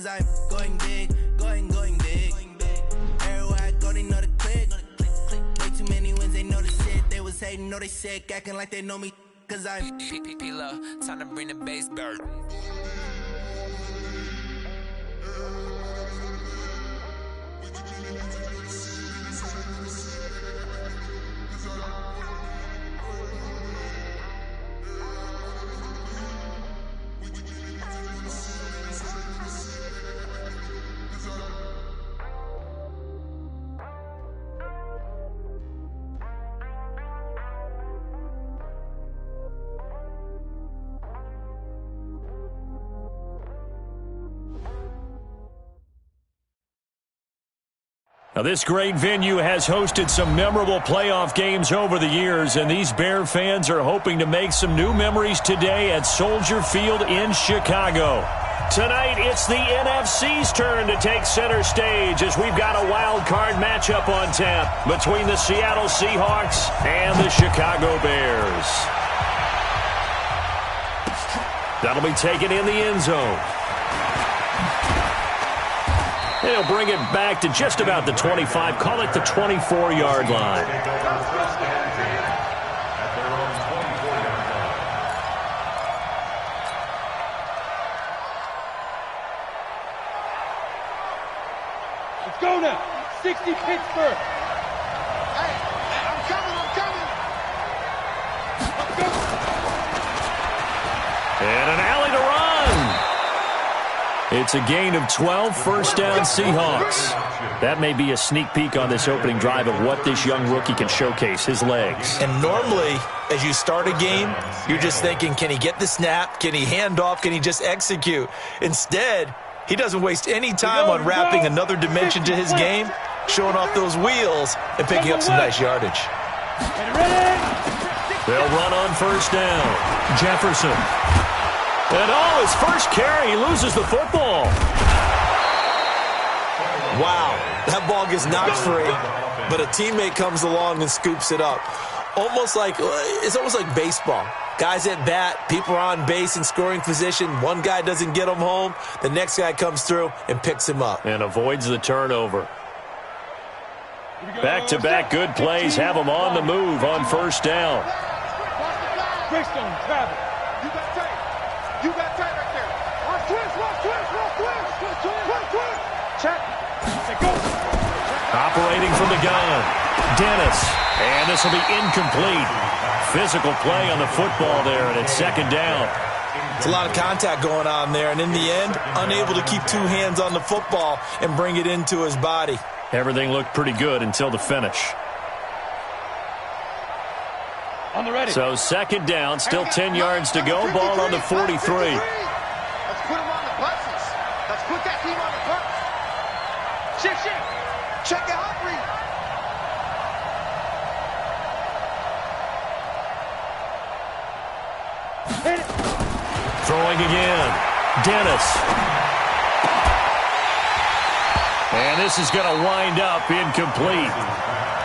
cause I'm going big, going big. Everywhere I go, they know the click. Way too many wins, they know the shit. They was hating, know they sick, acting like they know me, cause I'm P-P-P-Lo, time to bring the bass back. Now, this great venue has hosted some memorable playoff games over the years, and these Bear fans are hoping to make some new memories today at Soldier Field in Chicago. Tonight, it's the NFC's turn to take center stage as we've got a wild card matchup on tap between the Seattle Seahawks and the Chicago Bears. That'll be taken in the end zone. They'll bring it back to just about the 25, call it the 24-yard line. Let's go now. 60 Pittsburgh. Hey, I'm coming. Let's go. And an alley to run. It's a gain of 12, first down Seahawks. That may be a sneak peek on this opening drive of what this young rookie can showcase, his legs. And normally, as you start a game, you're just thinking, can he get the snap? Can he hand off? Can he just execute? Instead, he doesn't waste any time on wrapping another dimension to his game, showing off those wheels, and picking up some nice yardage. They'll run on first down. Jefferson. And his first carry, he loses the football. Wow, that ball gets knocked free, but a teammate comes along and scoops it up. It's almost like baseball. Guys at bat, people are on base in scoring position. One guy doesn't get him home, the next guy comes through and picks him up. And avoids the turnover. Back-to-back good plays have him on the move on first down. Greystone, travel. You got tight right there. Watch twist. Check. Go. Operating from the gun. Dennis. And this will be incomplete. Physical play on the football there, and it's second down. It's a lot of contact going on there, and in the end, unable to keep two hands on the football and bring it into his body. Everything looked pretty good until the finish. On the ready. So second down, still 10 yards to go. Ball on the 43. Let's put him on the buses. Let's put that team on the bus. Shift. Check the hot read. Hit it. Throwing again. Dennis. And this is going to wind up incomplete.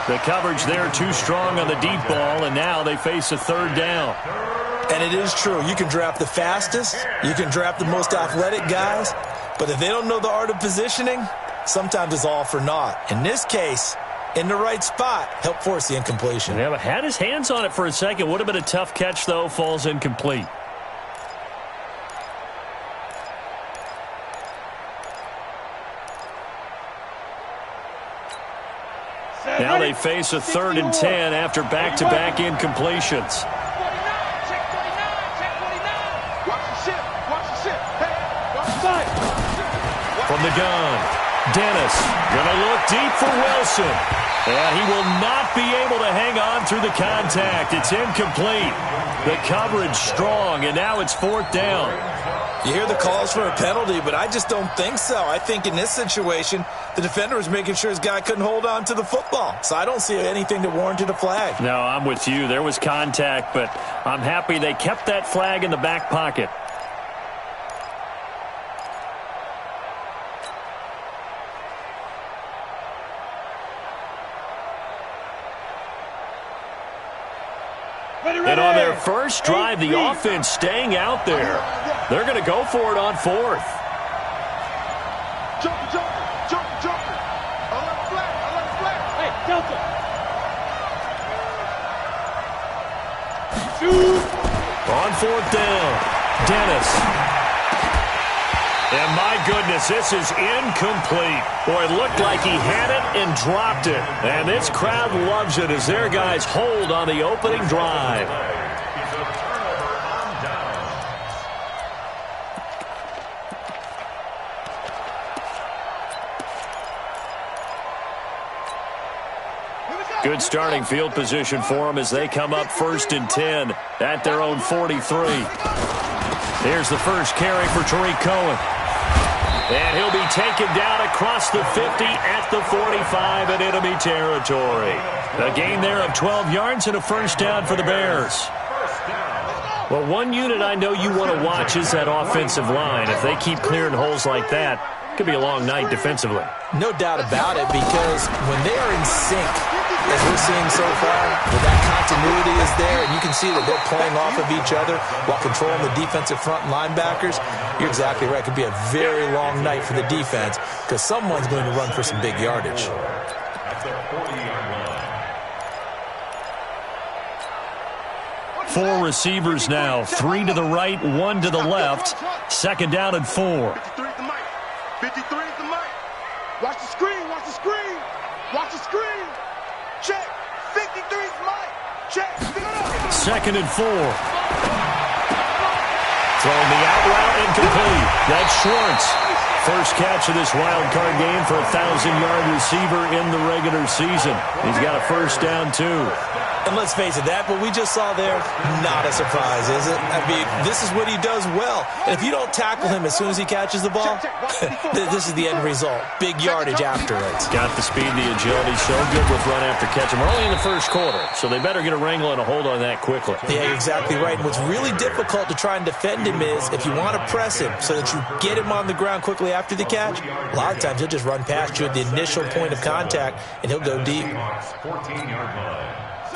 The coverage there too strong on the deep ball, and now they face a third down. And it is true. You can draft the fastest. You can draft the most athletic guys. But if they don't know the art of positioning, sometimes it's all for naught. In this case, in the right spot, help force the incompletion. Yeah, but had his hands on it for a second. Would have been a tough catch, though. Falls incomplete. Now they face a 3rd and 10 after back-to-back incompletions. From the gun, Dennis going to look deep for Wilson. And he will not be able to hang on through the contact. It's incomplete. The coverage strong, and now it's 4th down. You hear the calls for a penalty, but I just don't think so. I think in this situation, the defender was making sure his guy couldn't hold on to the football. So I don't see anything that warranted a flag. No, I'm with you. There was contact, but I'm happy they kept that flag in the back pocket. And on their first drive, the offense staying out there. They're going to go for it on 4th. Jumper. Alert flat. Hey, Delta. Shoot. On fourth down, Dennis. And my goodness, this is incomplete. Boy, it looked like he had it and dropped it. And this crowd loves it as their guys hold on the opening drive. Good starting field position for them as they come up 1st and 10 at their own 43. Here's the first carry for Tariq Cohen. And he'll be taken down across the 50 at the 45 in enemy territory. A gain there of 12 yards and a first down for the Bears. Well, one unit I know you want to watch is that offensive line. If they keep clearing holes like that, it could be a long night defensively. No doubt about it, because when they are in sync, as we're seeing so far, where that continuity is there, and you can see that they're playing off of each other while controlling the defensive front linebackers, you're exactly right. It could be a very long night for the defense because someone's going to run for some big yardage. Four receivers now, 3 to the right, 1 to the left. 2nd down and 4. 53 is the mic. 53 is the mic. Watch the screen. Watch the screen. Check. 53 is Mike. Check. 2nd and 4. Throwing the out route incomplete. That's Schwartz. First catch of this wild card game for a 1,000-yard receiver in the regular season. He's got a first down, too. And let's face it, that what we just saw there, not a surprise, is it? I mean, this is what he does well. And if you don't tackle him as soon as he catches the ball, this is the end result. Big yardage after it. Got the speed, the agility, so good with run after catch. And we're only in the first quarter, so they better get a wrangle and a hold on that quickly. Yeah, you're exactly right. And what's really difficult to try and defend him is if you want to press him so that you get him on the ground quickly after the catch, a lot of times he'll just run past you at the initial point of contact, and he'll go deep.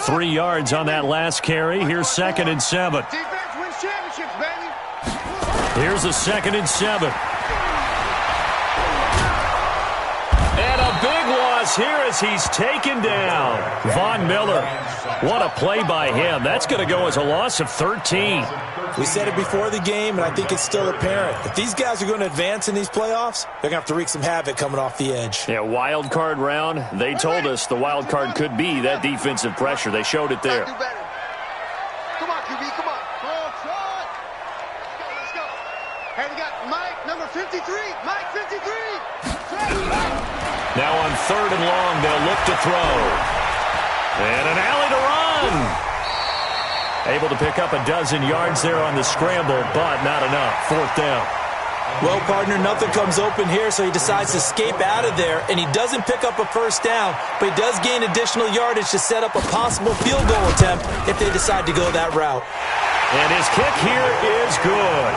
3 yards on that last carry. Here's 2nd and 7. Defense wins championships, baby. Here's a 2nd and 7. And a big loss here as he's taken down. Von Miller. What a play by him. That's going to go as a loss of 13. We said it before the game, and I think it's still apparent. If these guys are going to advance in these playoffs, they're going to have to wreak some havoc coming off the edge. Yeah, wild card round. They told us the wild card could be that defensive pressure. They showed it there. Come on, QB, come on. Let's go. Hey, we got Mike, number 53. Mike, 53. Now on 3rd and long, they'll look to throw. And an alley to run. Able to pick up a dozen yards there on the scramble, but not enough. 4th down. Well, partner, nothing comes open here, so he decides to escape out of there, and he doesn't pick up a first down, but he does gain additional yardage to set up a possible field goal attempt if they decide to go that route. And his kick here is good.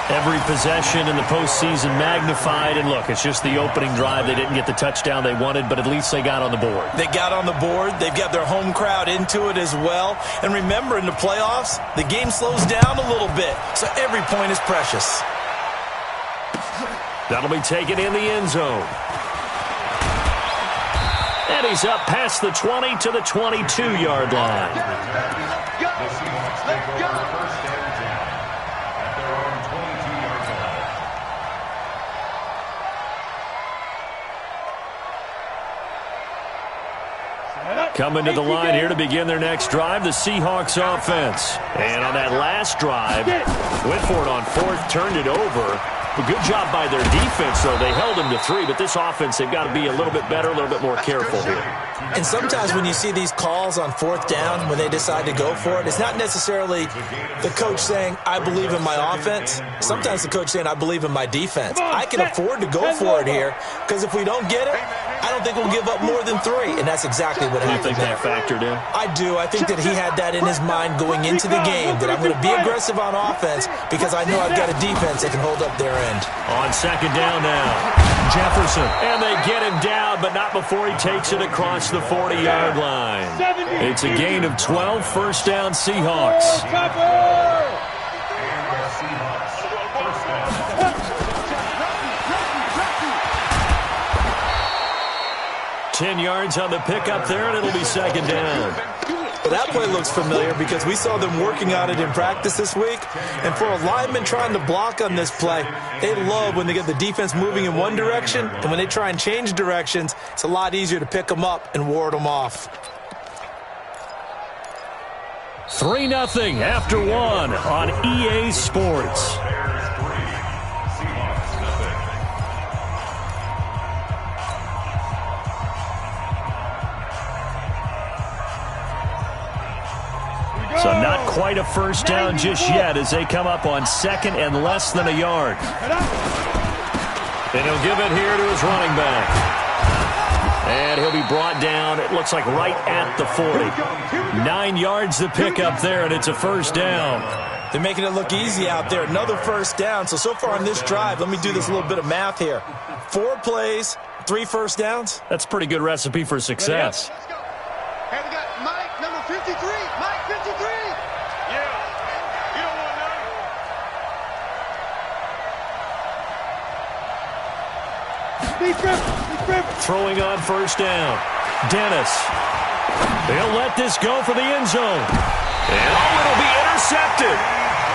Every possession in the postseason magnified, and look, it's just the opening drive. They didn't get the touchdown they wanted, but at least they got on the board. They got on the board. They've got their home crowd into it as well. And remember, in the playoffs, the game slows down a little bit, so every point is precious. That'll be taken in the end zone. And he's up past the 20 to the 22-yard line. Let's go. Coming to the line here to begin their next drive, the Seahawks offense. And on that last drive, went for it on 4th, turned it over. A good job by their defense, though. They held him to 3, but this offense, they've got to be a little bit better, a little bit more careful here. And sometimes when you see these calls on 4th down, when they decide to go for it, it's not necessarily the coach saying, I believe in my offense. Sometimes the coach saying, I believe in my defense. I can afford to go for it here, because if we don't get it, I don't think we'll give up more than 3. And that's exactly what happened. You think that factored in? I do. I think that he had that in his mind going into the game, that I'm going to be aggressive on offense because I know I've got a defense that can hold up their end. On 2nd down now, Jefferson. And they get him down, but not before he takes it across the 40-yard line. It's a gain of 12, first down Seahawks. 10 yards on the pickup there, and it'll be second down. Well, that play looks familiar because we saw them working on it in practice this week. And for a lineman trying to block on this play, they love when they get the defense moving in one direction, and when they try and change directions, it's a lot easier to pick them up and ward them off. 3-0 after 1 on EA Sports. So not quite a first down just yet as they come up on second and less than a yard. And he'll give it here to his running back. And he'll be brought down, it looks like right at the 40. 9 yards to pick up there, and it's a first down. They're making it look easy out there. Another first down. So far on this drive, let me do this little bit of math here. 4 plays, 3 first downs. That's a pretty good recipe for success. Let's go. Hey, we got Mike, number 53. Mike, 53. Yeah. You don't want none. Throwing on first down. Dennis. They'll let this go for the end zone. And it'll be intercepted.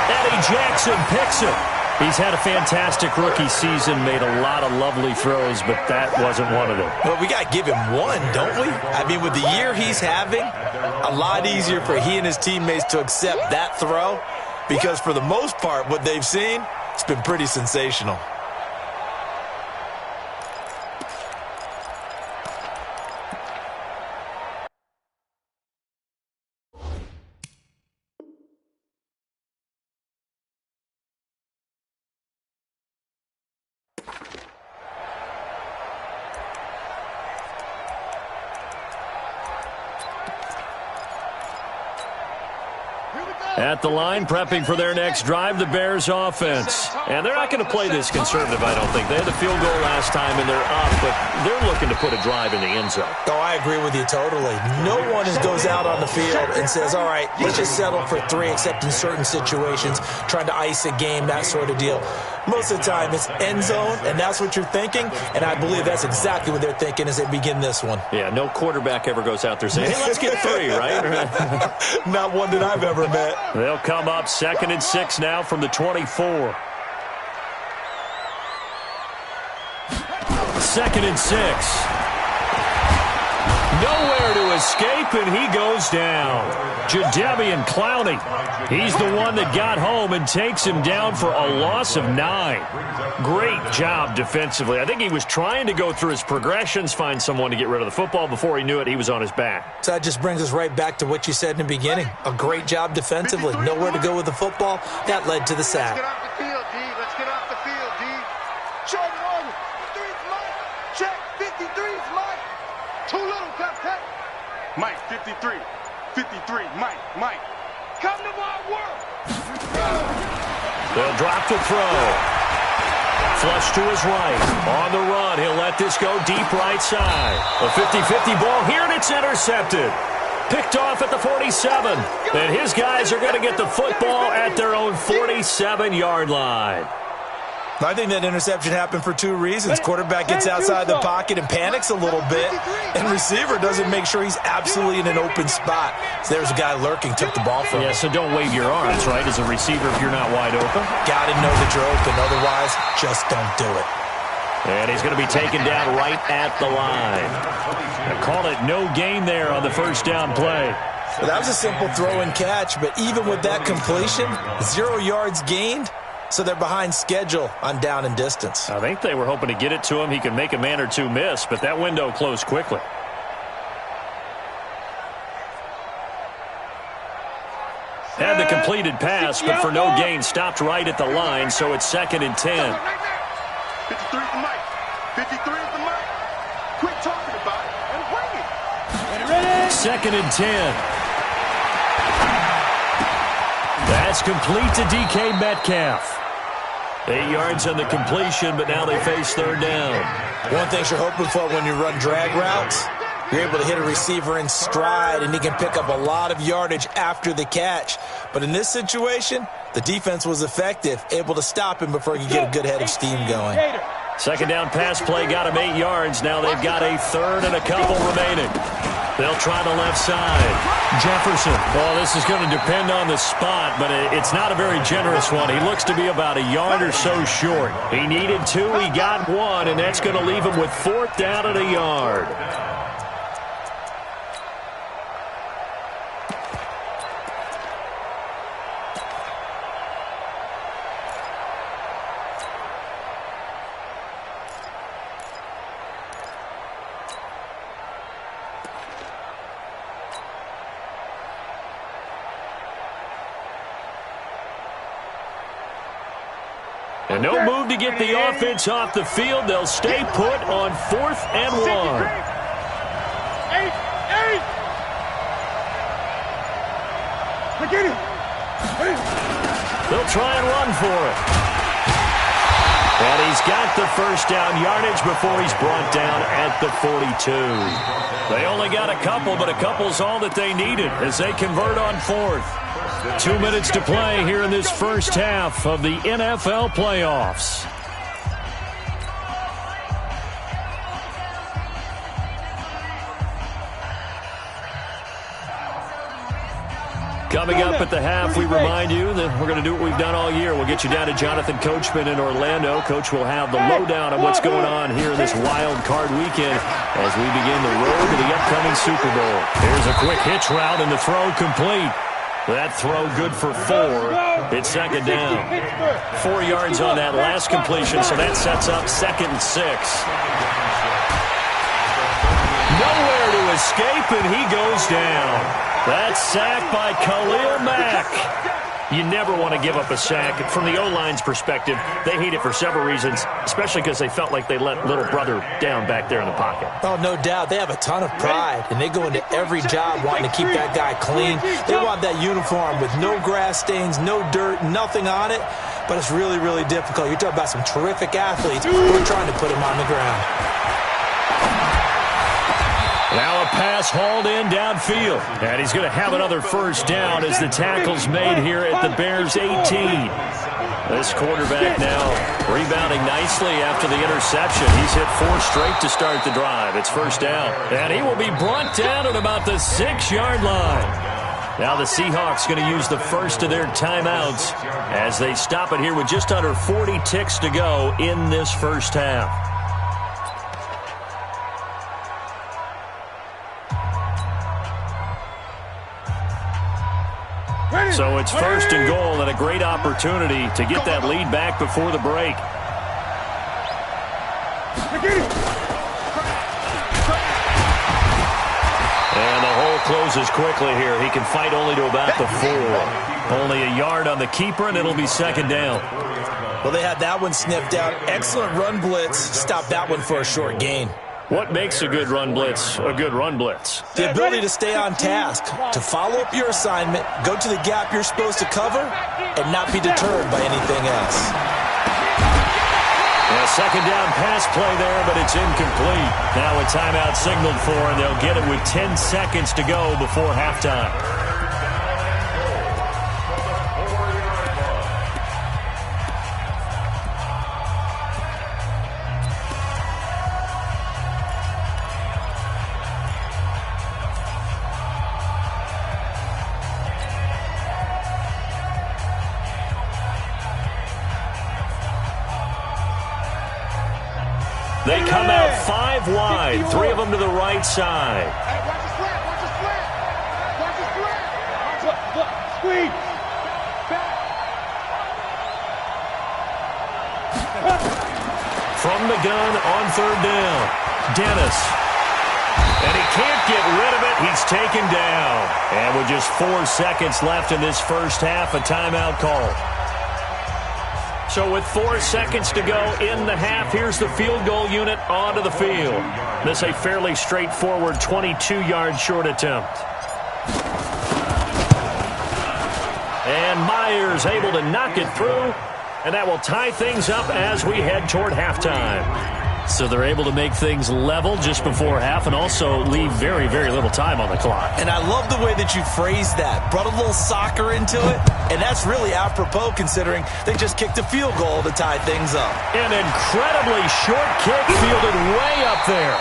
Eddie Jackson picks it. He's had a fantastic rookie season, made a lot of lovely throws, but that wasn't one of them. Well, we got to give him one, don't we? I mean, with the year he's having, a lot easier for he and his teammates to accept that throw because for the most part, what they've seen, it's been pretty sensational. At the line, prepping for their next drive, the Bears offense. And they're not going to play this conservative, I don't think. They had the field goal last time, and they're up, but they're looking to put a drive in the end zone. Oh, I agree with you totally. No one goes out on the field and says, all right, let's just settle for 3, except in certain situations, trying to ice a game, that sort of deal. Most of the time, it's end zone, and that's what you're thinking, and I believe that's exactly what they're thinking as they begin this one. Yeah, no quarterback ever goes out there saying, hey, let's get 3, right? Not one that I've ever met. They'll come up 2nd and 6 now from the 24. 2nd and 6. Nowhere to escape, and he goes down. Jadeveon Clowney. He's the one that got home and takes him down for a loss of 9. Great job defensively. I think he was trying to go through his progressions, find someone to get rid of the football. Before he knew it, he was on his back. So that just brings us right back to what you said in the beginning. A great job defensively. Nowhere to go with the football. That led to the sack. Let's get off the field, D. Let's get off the field, D. Short one. 53's Mike. Check. 53's Mike. Too little, cut. Mike, 53. 53. Mike. Come to my work. They'll drop the throw. Flush to his right. On the run, he'll let this go deep right side. A 50-50 ball here, and it's intercepted. Picked off at the 47. And his guys are going to get the football at their own 47-yard line. I think that interception happened for 2 reasons. Quarterback gets outside the pocket and panics a little bit, and receiver doesn't make sure he's absolutely in an open spot. So there's a guy lurking, took the ball from him. Yeah, so don't wave your arms, right, as a receiver if you're not wide open. Got to know that you're open. Otherwise, just don't do it. And he's going to be taken down right at the line. I call it no gain there on the first down play. Well, that was a simple throw and catch, but even with that completion, 0 yards gained. So they're behind schedule on down and distance. I think they were hoping to get it to him. He could make a man or two miss, but that window closed quickly. Had the completed pass, but for no gain, stopped right at the line, so it's 2nd and 10. 53's the Mike. 53's the Mike. Quit talking about it and bring it. 2nd and 10. That's complete to DK Metcalf. 8 yards on the completion, but now they face 3rd down. One thing you're hoping for when you run drag routes, you're able to hit a receiver in stride, and he can pick up a lot of yardage after the catch. But in this situation, the defense was effective, able to stop him before he could get a good head of steam going. Second down pass play got him 8 yards. Now they've got a third and a couple remaining. They'll try the left side. Jefferson. Well, this is going to depend on the spot, but it's not a very generous one. He looks to be about a yard or so short. He needed 2. He got 1, and that's going to leave him with 4th down and a yard. And no move to get the offense off the field. They'll stay put on 4th and 1. 8. They'll try and run for it. And he's got the first down yardage before he's brought down at the 42. They only got a couple, but a couple's all that they needed as they convert on 4th. 2 minutes to play here in this first half of the NFL playoffs. Coming up at the half, we remind you that we're going to do what we've done all year. We'll get you down to Jonathan Coachman in Orlando. Coach will have the lowdown on what's going on here in this wild card weekend as we begin the road to the upcoming Super Bowl. Here's a quick hitch route and the throw complete. That throw good for 4. It's second down. 4 yards on that last completion, so that sets up 2nd and 6. Nowhere to escape, and he goes down. That's sacked by Khalil Mack. You never want to give up a sack. From the O-line's perspective, they hate it for several reasons, especially because they felt like they let little brother down back there in the pocket. Oh, no doubt. They have a ton of pride, and they go into every job wanting to keep that guy clean. They want that uniform with no grass stains, no dirt, nothing on it, but it's really, really difficult. You're talking about some terrific athletes. We're trying to put him on the ground. Now a pass hauled in downfield. And he's going to have another first down as the tackle's made here at the Bears' 18. This quarterback now rebounding nicely after the interception. He's hit 4 straight to start the drive. It's first down. And he will be brought down at about the 6-yard line. Now the Seahawks going to use the first of their timeouts as they stop it here with just under 40 ticks to go in this first half. So it's first and goal and a great opportunity to get that lead back before the break. And the hole closes quickly here. He can fight only to about the 4. Only a yard on the keeper, and it'll be second down. Well, they had that one sniffed out. Excellent run blitz. Stop that one for a short gain. What makes a good run blitz a good run blitz? The ability to stay on task, to follow up your assignment, go to the gap you're supposed to cover, and not be deterred by anything else. A second down pass play there, but it's incomplete. Now a timeout signaled for, and they'll get it with 10 seconds to go before halftime. They come out 5 wide, 3 of them to the right side. Watch the slant, watch the slant. Watch the slant. Squeeze. From the gun on third down, Dennis. And he can't get rid of it. He's taken down. And with just 4 seconds left in this first half, a timeout call. So with 4 seconds to go in the half, here's the field goal unit onto the field. This a fairly straightforward 22-yard short attempt. And Myers able to knock it through, and that will tie things up as we head toward halftime. So they're able to make things level just before half and also leave very, very little time on the clock. And I love the way that you phrased that. Brought a little soccer into it, and that's really apropos considering they just kicked a field goal to tie things up. An incredibly short kick fielded way up there.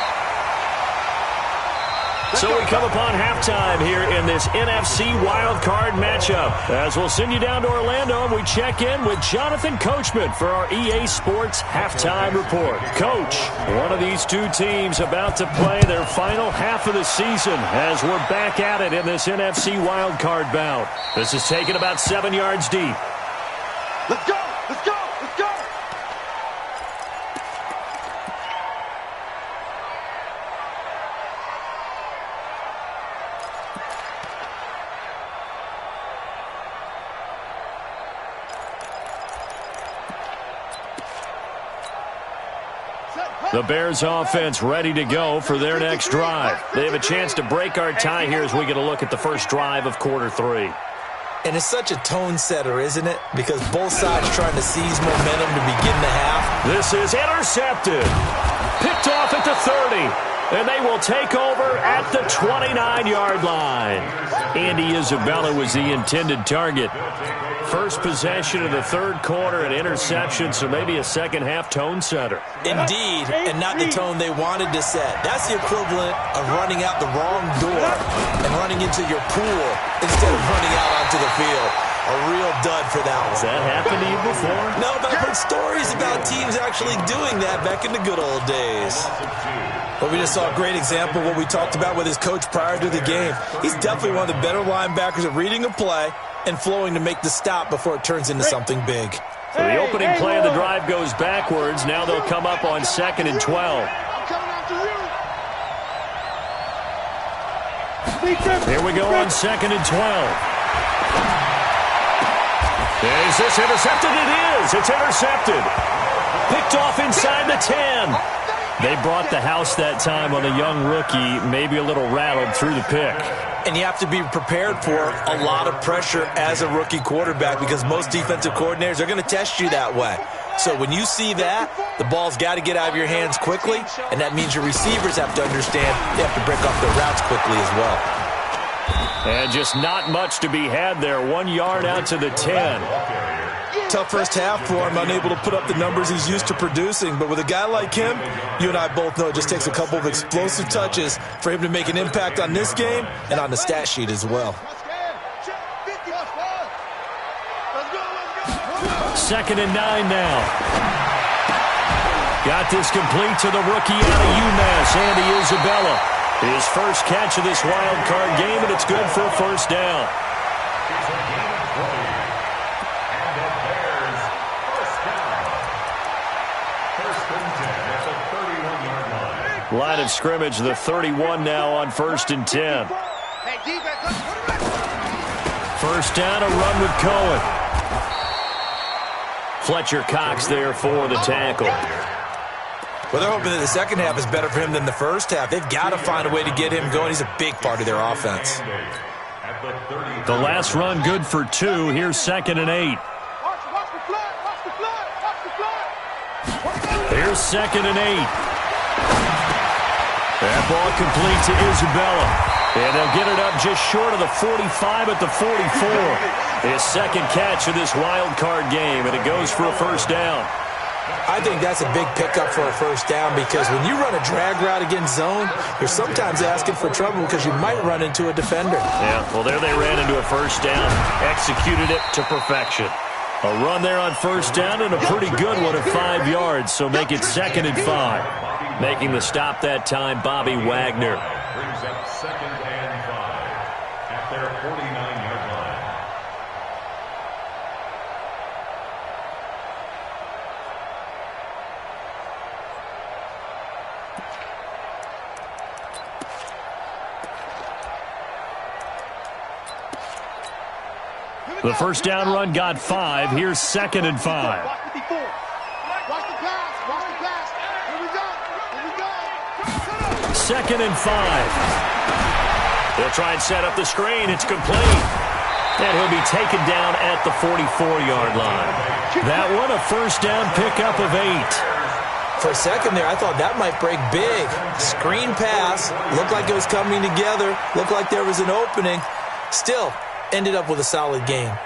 So we come upon halftime here in this NFC wildcard matchup. As we'll send you down to Orlando, and we check in with Jonathan Coachman for our EA Sports Halftime Report. Coach, one of these two teams about to play their final half of the season as we're back at it in this NFC wildcard bout. This is taken about 7 yards deep. Let's go! Let's go! Let's go! The Bears offense ready to go for their next drive. They have a chance to break our tie here as we get a look at the first drive of quarter 3. And it's such a tone setter, isn't it? Because both sides trying to seize momentum to begin the half. This is intercepted. Picked off at the 30. And they will take over at the 29-yard line. Andy Isabella was the intended target. First possession of the third quarter, an interception, so maybe a second-half tone setter. Indeed, and not the tone they wanted to set. That's the equivalent of running out the wrong door and running into your pool instead of running out onto the field. A real dud for that one. Has that happened to you before? No, but I've heard stories about teams actually doing that back in the good old days. But we just saw a great example of what we talked about with his coach prior to the game. He's definitely one of the better linebackers at reading a play and flowing to make the stop before it turns into something big. So the opening play of the drive goes backwards. Now they'll come up on 2nd and 12. Here we go on 2nd and 12. Is this intercepted? It is. It's intercepted. Picked off inside the 10. They brought the house that time on a young rookie, maybe a little rattled through the pick. And you have to be prepared for a lot of pressure as a rookie quarterback because most defensive coordinators are going to test you that way. So when you see that, the ball's got to get out of your hands quickly, and that means your receivers have to understand they have to break off their routes quickly as well. And just not much to be had there. 1 yard out to the 10. Tough first half for him, unable to put up the numbers he's used to producing. But with a guy like him, you and I both know it just takes a couple of explosive touches for him to make an impact on this game and on the stat sheet as well. 2nd and 9 now. Got this complete to the rookie out of UMass, Andy Isabella. His first catch of this wild card game, and it's good for a first down. Line of scrimmage, the 31 now on 1st and 10. First down, a run with Cohen. Fletcher Cox there for the tackle. Well, they're hoping that the second half is better for him than the first half. They've got to find a way to get him going. He's a big part of their offense. The last run good for 2. Here's 2nd and 8. Here's 2nd and 8. That ball complete to Isabella. And they'll get it up just short of the 45 at the 44. His second catch of this wild card game, and it goes for a first down. I think that's a big pickup for a first down because when you run a drag route against zone, you're sometimes asking for trouble because you might run into a defender. Yeah, well, there they ran into a first down, executed it to perfection. A run there on first down and a pretty good one at 5 yards, so make it 2nd and 5. Making the stop that time, Bobby Wagner. Brings up 2nd and 5 at their 49-yard line. The first down run got 5. Here's 2nd and 5. Watch the pass. Watch the pass. Here we go. Here we go. 2nd and 5. They'll try and set up the screen. It's complete. And he'll be taken down at the 44-yard line. That one, a first down pickup of 8. For a second there, I thought that might break big. Screen pass, looked like it was coming together, looked like there was an opening. Still, ended up with a solid game.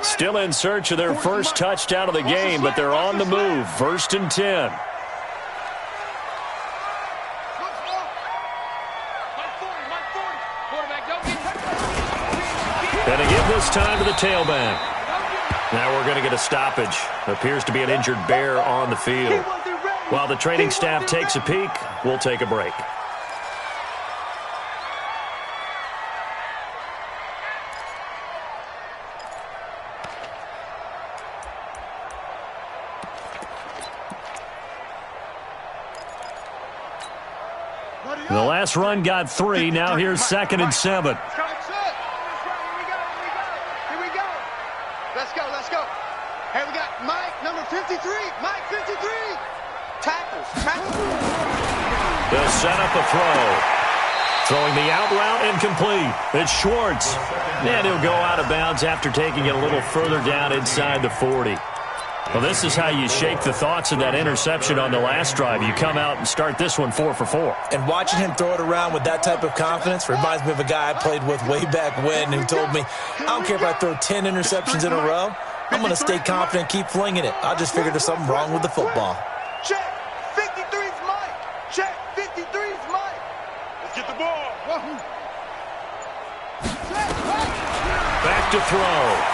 Still in search of their first touchdown of the game, but they're on the move. 1st and 10. Going to give this time to the tailback. Now we're going to get a stoppage. Appears to be an injured Bear on the field. While the training staff takes a peek, we'll take a break. The last run got 3. Now here's 2nd and 7. Here we go. Let's go. Hey, we got Mike, number 53. Mike, 53. Tackles. They'll set up a throw. Throwing the out route incomplete. It's Schwartz. And he'll go out of bounds after taking it a little further down inside the 40. Well, this is how you shake the thoughts of that interception on the last drive. You come out and start this one 4 for 4. And watching him throw it around with that type of confidence reminds me of a guy I played with way back when who told me, I don't care if I throw 10 interceptions in a row. I'm going to stay confident, keep flinging it. I just figured there's something wrong with the football. Check. 53's Mike. Check. 53's Mike. Let's get the ball. Back to throw.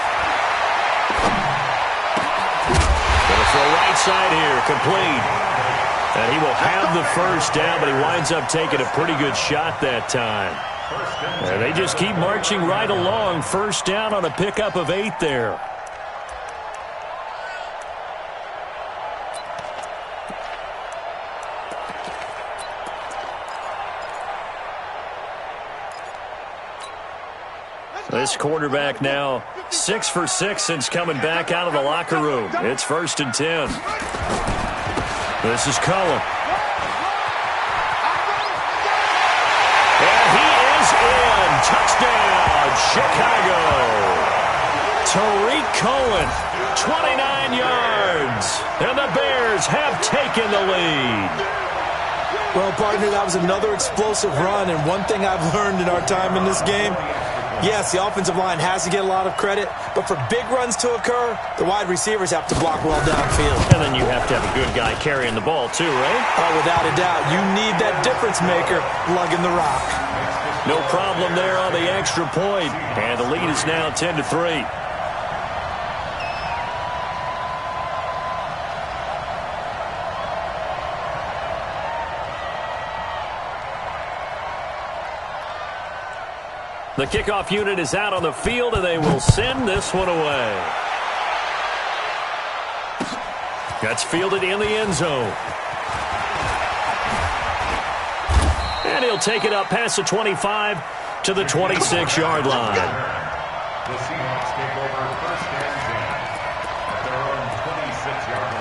Going to throw right side here, complete. And he will have the first down, but he winds up taking a pretty good shot that time. And they just keep marching right along. First down on a pickup of 8 there. This quarterback now 6 for 6 since coming back out of the locker room. It's 1st and 10. This is Cullen. And he is in. Touchdown, Chicago. Tariq Cohen, 29 yards. And the Bears have taken the lead. Well, partner, that was another explosive run, and one thing I've learned in our time in this game, yes, the offensive line has to get a lot of credit, but for big runs to occur, the wide receivers have to block well downfield. And then you have to have a good guy carrying the ball too, right? Oh, without a doubt. You need that difference maker lugging the rock. No problem there on the extra point. And the lead is now 10-3. The kickoff unit is out on the field, and they will send this one away. That's fielded in the end zone. And he'll take it up past the 25 to the 26-yard line. The Seahawks take over 1st and 10 at their own 26-yard line.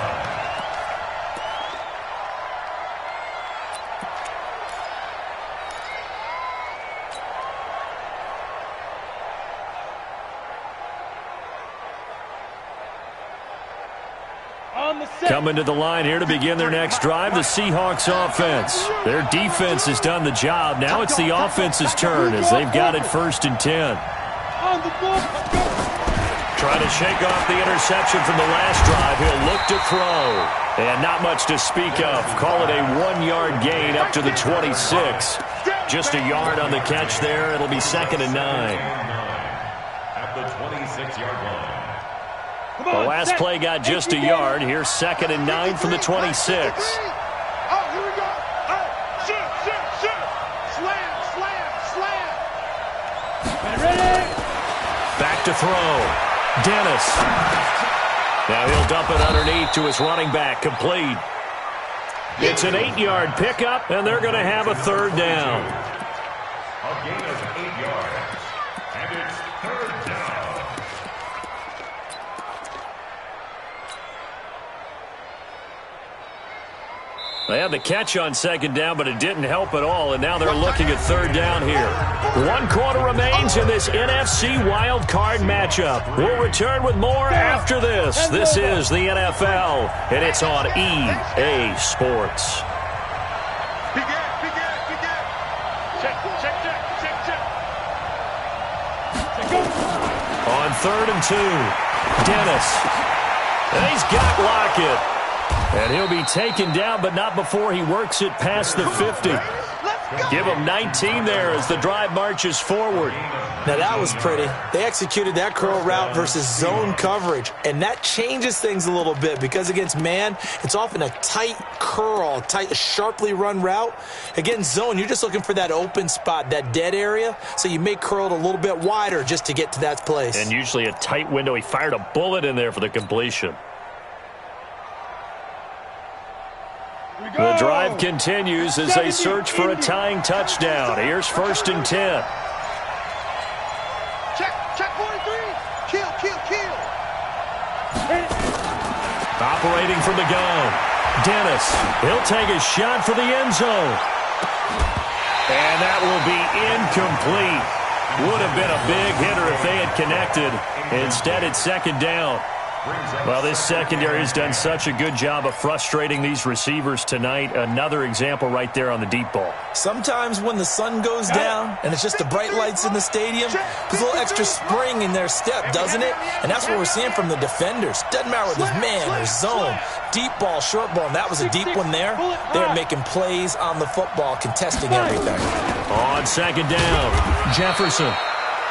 Coming to the line here to begin their next drive, the Seahawks offense. Their defense has done the job. Now it's the offense's turn as they've got it 1st and 10. Trying to shake off the interception from the last drive. He'll look to throw. And not much to speak of. Call it a 1-yard gain up to the 26. Just a yard on the catch there. It'll be 2nd and 9. At the 26-yard line. The last play got just a yard. Here's 2nd and 9 from the 26. Oh, here we go. Oh, shoot. Slam. Ready? Back to throw. Dennis. Now he'll dump it underneath to his running back. Complete. It's an 8-yard pickup, and they're going to have a 3rd down. A gain of 8 yards. And it's 3rd down. They had the catch on second down, but it didn't help at all, and now they're looking at third down here. 1 quarter remains in this NFC Wild Card matchup. We'll return with more after this. This is the NFL, and it's on EA Sports. On 3rd and 2, Dennis. And he's got Lockett. And he'll be taken down, but not before he works it past the 50. Give him 19 there as the drive marches forward. Now, that was pretty. They executed that curl route versus zone coverage, and that changes things a little bit because against man, it's often a tight curl, sharply run route. Against zone, you're just looking for that open spot, that dead area, so you may curl it a little bit wider just to get to that place. And usually a tight window. He fired a bullet in there for the completion. The drive continues as they search for a tying touchdown. Here's 1st and 10. Check 43. Kill. Operating from the gun. Dennis. He'll take a shot for the end zone. And that will be incomplete. Would have been a big hitter if they had connected. Instead, it's 2nd down. Well, this secondary has done such a good job of frustrating these receivers tonight. Another example right there on the deep ball. Sometimes when the sun goes down and it's just the bright lights in the stadium, there's a little extra spring in their step, doesn't it? And that's what we're seeing from the defenders. Doesn't matter whether it's man or zone, deep ball, short ball, and that was a deep one there. They're making plays on the football, contesting everything. On 2nd down, Jefferson.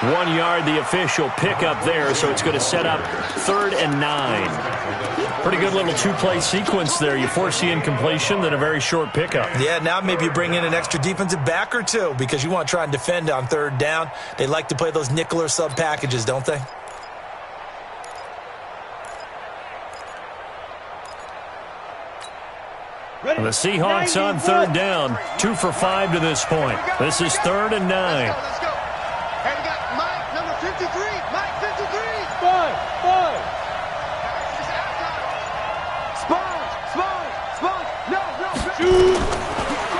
1 yard, the official pickup there, so it's going to set up 3rd and 9. Pretty good little 2-play sequence there. You force the incompletion, then a very short pickup. Yeah, now maybe you bring in an extra defensive back or two because you want to try and defend on 3rd down. They like to play those nickel or sub packages, don't they? And the Seahawks on 3rd down, 2 for 5 to this point. This is 3rd and 9.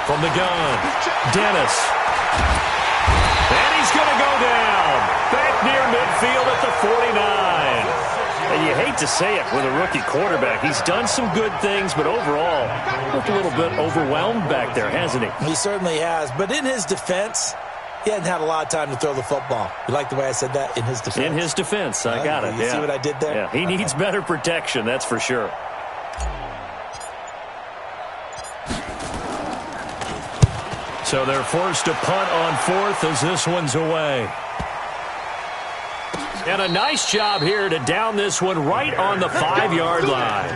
From the gun, Dennis. And he's going to go down. Back near midfield at the 49. And you hate to say it with a rookie quarterback. He's done some good things, but overall, looked a little bit overwhelmed back there, hasn't he? He certainly has. But in his defense, he hadn't had a lot of time to throw the football. You like the way I said that? In his defense. In his defense. I got it. You see what I did there? Yeah, he needs better protection, that's for sure. So they're forced to punt on 4th as this one's away. And a nice job here to down this one right on the 5-yard line.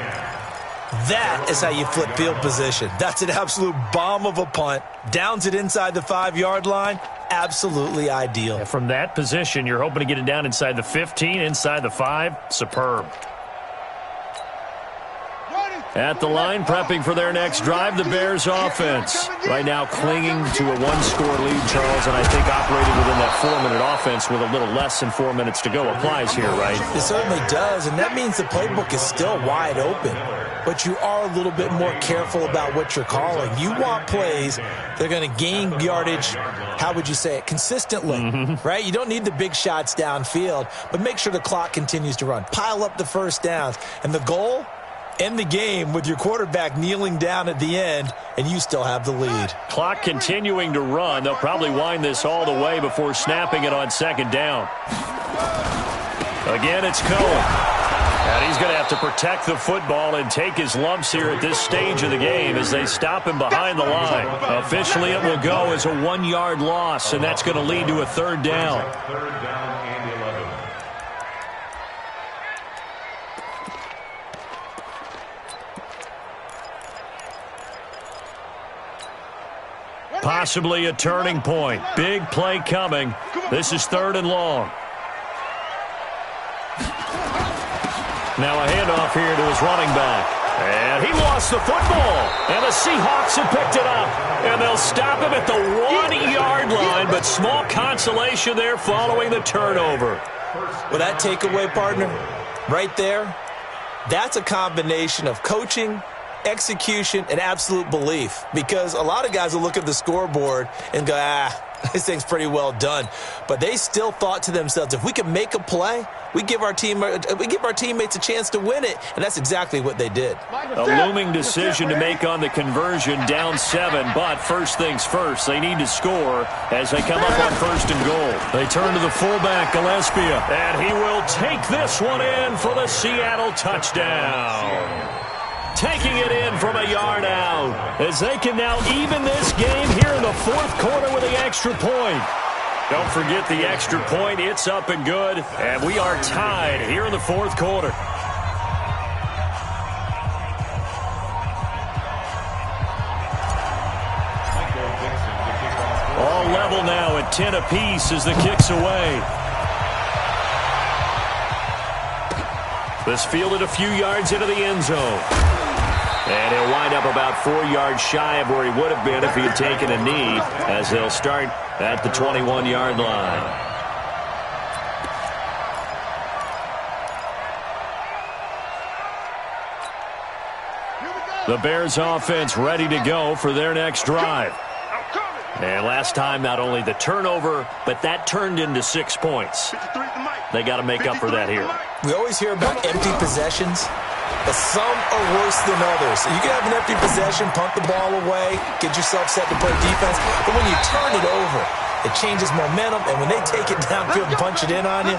That is how you flip field position. That's an absolute bomb of a punt. Downs it inside the 5-yard line. Absolutely ideal. And from that position, you're hoping to get it down inside the 15, inside the 5. Superb. At the line, prepping for their next drive, the Bears offense. Right now clinging to a 1-score lead, Charles, and I think operating within that 4-minute offense with a little less than 4 minutes to go applies here, right? It certainly does, and that means the playbook is still wide open. But you are a little bit more careful about what you're calling. You want plays that are going to gain yardage, how would you say it, consistently, right? You don't need the big shots downfield, but make sure the clock continues to run. Pile up the first downs. And the goal? End the game with your quarterback kneeling down at the end, and you still have the lead. Clock continuing to run. They'll probably wind this all the way before snapping it on 2nd down. Again, it's Cohen. And he's going to have to protect the football and take his lumps here at this stage of the game as they stop him behind the line. Officially, it will go as a 1-yard loss, and that's going to lead to a 3rd down. 3rd down and 11. Possibly a turning point. Big play coming. This is 3rd and long. Now a handoff here to his running back. And he lost the football. And the Seahawks have picked it up. And they'll stop him at the 1-yard line. But small consolation there following the turnover. Well, that takeaway, partner, right there, that's a combination of coaching execution, and absolute belief. Because a lot of guys will look at the scoreboard and go, this thing's pretty well done. But they still thought to themselves, if we can make a play, we give our teammates a chance to win it. And that's exactly what they did. A looming decision to make on the conversion, down 7. But first things first, they need to score as they come up on 1st and goal. They turn to the fullback, Gillespie, and he will take this one in for the Seattle touchdown. Taking it in from a yard out as they can now even this game here in the 4th quarter with the extra point. Don't forget the extra point. It's up and good, and we are tied here in the 4th quarter. All level now at 10 apiece as the kick's away. This fielded a few yards into the end zone. And he'll wind up about 4 yards shy of where he would have been if he had taken a knee, as they'll start at the 21-yard line. The Bears offense ready to go for their next drive. And last time, not only the turnover, but that turned into 6 points. They got to make up for that here. We always hear about empty possessions, but some are worse than others. You can have an empty possession, punt the ball away, get yourself set to play defense, but when you turn it over, it changes momentum, and when they take it downfield and punch it in on you,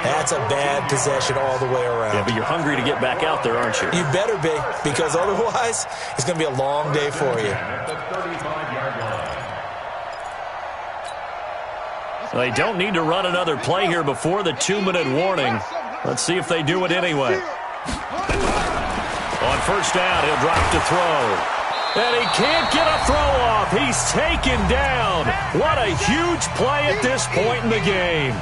that's a bad possession all the way around. Yeah, but you're hungry to get back out there, aren't you? You better be, because otherwise, it's going to be a long day for you. They don't need to run another play here before the 2-minute warning. Let's see if they do it anyway. On 1st down, he'll drop to throw. And he can't get a throw off. He's taken down. What a huge play at this point in the game.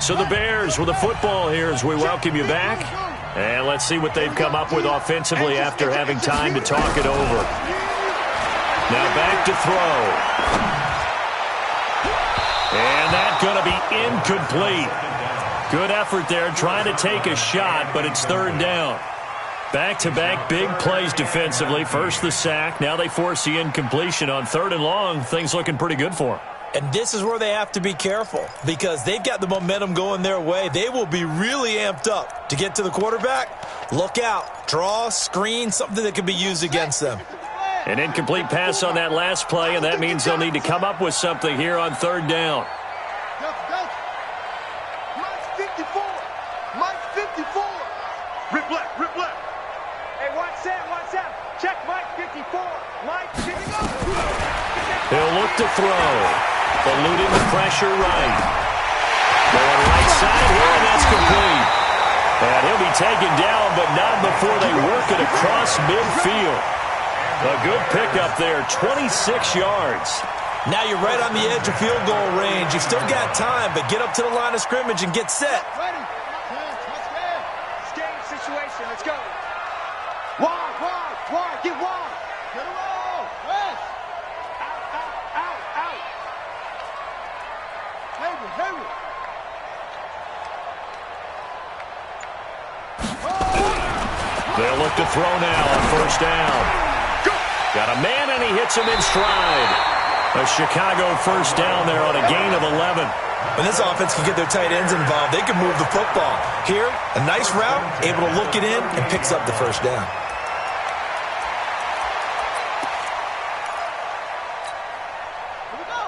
So the Bears with the football here as we welcome you back. And let's see what they've come up with offensively after having time to talk it over. Now back to throw. And that's going to be incomplete. Good effort there trying to take a shot, but it's 3rd down. Back-to-back big plays defensively. First the sack. Now they force the incompletion on 3rd and long. Things looking pretty good for them. And this is where they have to be careful because they've got the momentum going their way. They will be really amped up to get to the quarterback. Look out. Draw, screen, something that can be used against them. An incomplete pass on that last play, and that means they'll need to come up with something here on 3rd down. Mike's 54. Mike's 54. Rip left, rip left. Hey, watch out. Check Mike 54. Mike 54. He'll look to throw. Eluding the pressure right. Going right side here, and that's complete. And he'll be taken down, but not before they work it across midfield. A good pickup there, 26 yards. Now you're right on the edge of field goal range. You've still got time, but get up to the line of scrimmage and get set. Ready. It's game situation. Let's go. Wide. Get wide. Get a roll. West. Out. Hayward. They'll look to throw now on 1st down. Got a man, and he hits him in stride. A Chicago 1st down there on a gain of 11. When this offense can get their tight ends involved, they can move the football. Here, a nice route, able to look it in, and picks up the 1st down.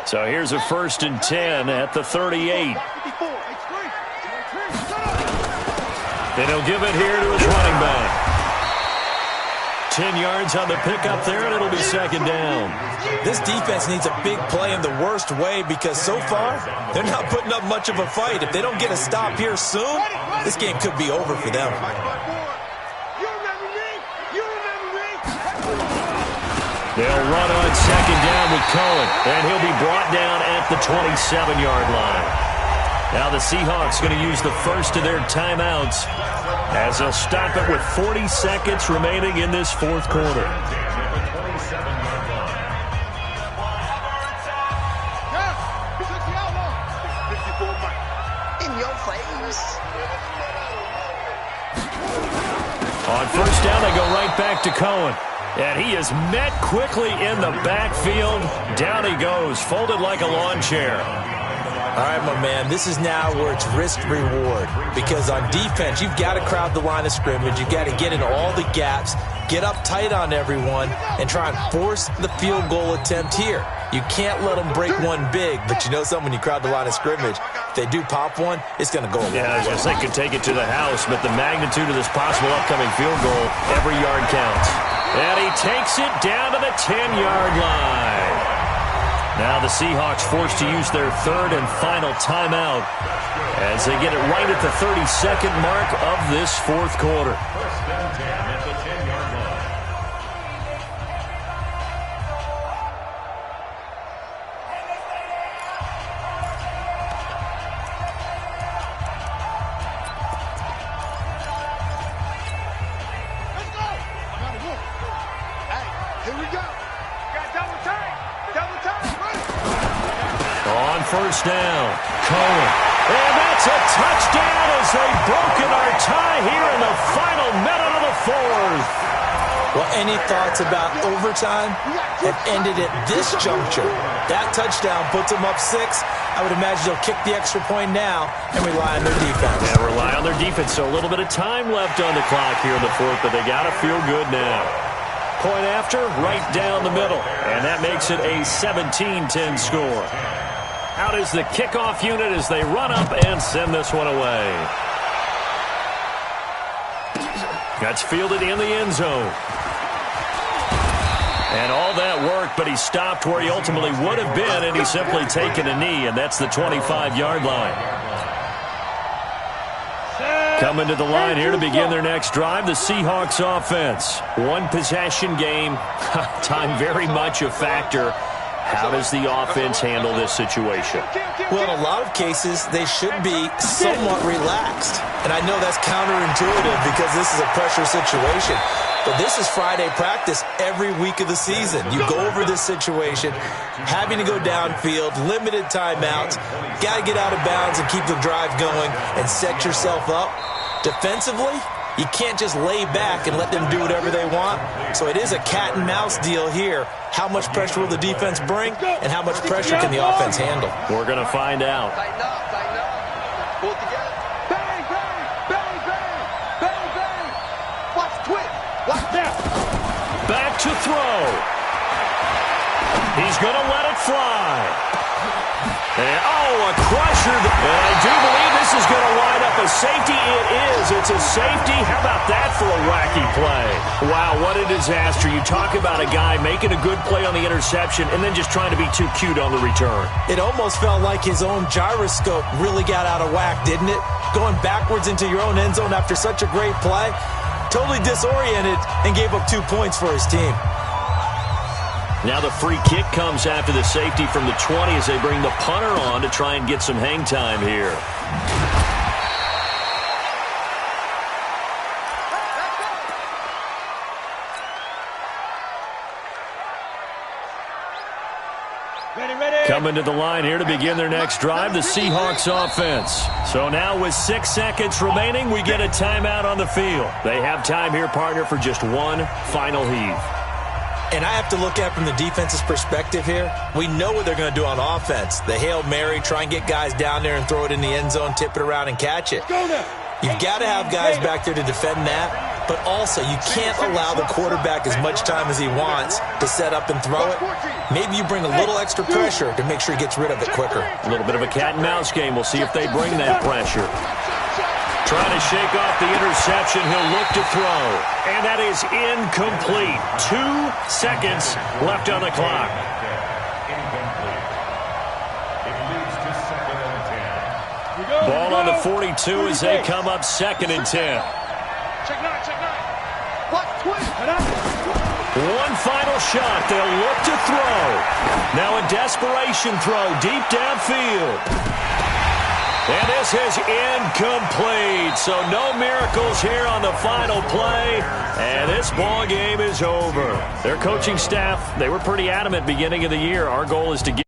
So here's a 1st and 10 at the 38. Then he'll give it here to his running back. 10 yards on the pickup there, and it'll be 2nd down. This defense needs a big play in the worst way because so far, they're not putting up much of a fight. If they don't get a stop here soon, this game could be over for them. They'll run on 2nd down with Cohen, and he'll be brought down at the 27-yard line. Now the Seahawks going to use the first of their timeouts as they'll stop it with 40 seconds remaining in this 4th quarter. On first down, they go right back to Cohen. And he is met quickly in the backfield. Down he goes, folded like a lawn chair. All right, my man, this is now where it's risk-reward. Because on defense, you've got to crowd the line of scrimmage. You've got to get in all the gaps, get up tight on everyone, and try and force the field goal attempt here. You can't let them break one big, but you know something, when you crowd the line of scrimmage, if they do pop one, it's going to go away. Yeah, I was going to say could take it to the house, but the magnitude of this possible upcoming field goal, every yard counts. And he takes it down to the 10-yard line. Now the Seahawks forced to use their third and final timeout as they get it right at the 32nd mark of this fourth quarter. First and 10 at the 10-yard line. Let's go. Hey, here we go. Got double time. Double time. On first down, Cohen. And that's a touchdown as they've broken our tie here in the final minute of the fourth. Well, any thoughts about overtime have ended at this juncture. That touchdown puts them up 6. I would imagine they'll kick the extra point now and rely on their defense. And rely on their defense. So a little bit of time left on the clock here in the fourth, but they got to feel good now. Point after, right down the middle. And that makes it a 17-10 score. Out is the kickoff unit as they run up and send this one away. That's fielded in the end zone. And all that work, but he stopped where he ultimately would have been, and he's simply taken a knee, and that's the 25-yard line. Coming to the line here to begin their next drive, the Seahawks offense. One possession game, time very much a factor. How does the offense handle this situation? Well, in a lot of cases, they should be somewhat relaxed. And I know that's counterintuitive because this is a pressure situation. But this is Friday practice every week of the season. You go over this situation, having to go downfield, limited timeouts, got to get out of bounds and keep the drive going and set yourself up. Defensively, you can't just lay back and let them do whatever they want. So it is a cat and mouse deal here. How much pressure will the defense bring, and how much pressure can the offense handle? We're going to find out. Tighten up, tighten up. Pull it together. Bang, bang, bang, bang, bang, bang. Watch twitch. Watch that. Back to throw. He's going to let it fly. And, a crusher. And I do believe this is going to wind up a safety. It is. It's a safety. How about that for a wacky play? Wow, what a disaster. You talk about a guy making a good play on the interception and then just trying to be too cute on the return. It almost felt like his own gyroscope really got out of whack, didn't it? Going backwards into your own end zone after such a great play. Totally disoriented and gave up 2 points for his team. Now the free kick comes after the safety from the 20 as they bring the punter on to try and get some hang time here. Coming to the line here to begin their next drive, the Seahawks offense. So now with 6 seconds remaining, we get a timeout on the field. They have time here, partner, for just one final heave. And I have to look at it from the defense's perspective here. We know what they're going to do on offense. The Hail Mary, try and get guys down there and throw it in the end zone, tip it around and catch it. You've got to have guys back there to defend that, but also you can't allow the quarterback as much time as he wants to set up and throw it. Maybe you bring a little extra pressure to make sure he gets rid of it quicker. A little bit of a cat and mouse game. We'll see if they bring that pressure. Trying to shake off the interception. He'll look to throw. And that is incomplete. 2 seconds left on the clock. Incomplete. It leads to 2nd and 10. Ball on the 42 as they come up 2nd and 10. Check 9, check 9. Watch twitch. One final shot. They'll look to throw. Now a desperation throw deep downfield. And this is incomplete. So no miracles here on the final play. And this ball game is over. Their coaching staff, they were pretty adamant beginning of the year. Our goal is to get